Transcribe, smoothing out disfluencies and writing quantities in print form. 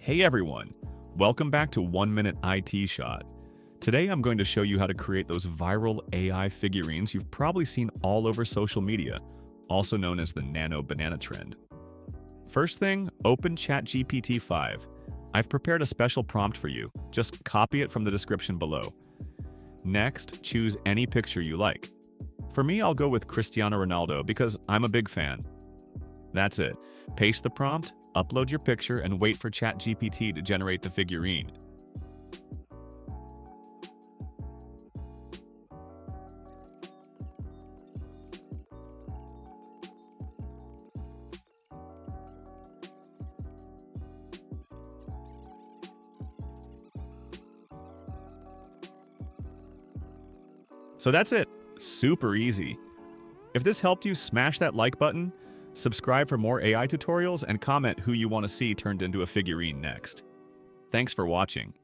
Hey everyone, welcome back to 1 Minute IT Shot. Today I'm going to show you how to create those viral AI figurines you've probably seen all over social media, also known as the Nano Banana trend. First thing, open ChatGPT 5. I've prepared a special prompt for you, just copy it from the description below. Next, choose any picture you like. For me, I'll go with Cristiano Ronaldo because I'm a big fan. That's it. Paste the prompt, upload your picture, and wait for ChatGPT to generate the figurine. So that's it. Super easy. If this helped you, smash that like button, subscribe for more AI tutorials, and comment who you want to see turned into a figurine next. Thanks for watching.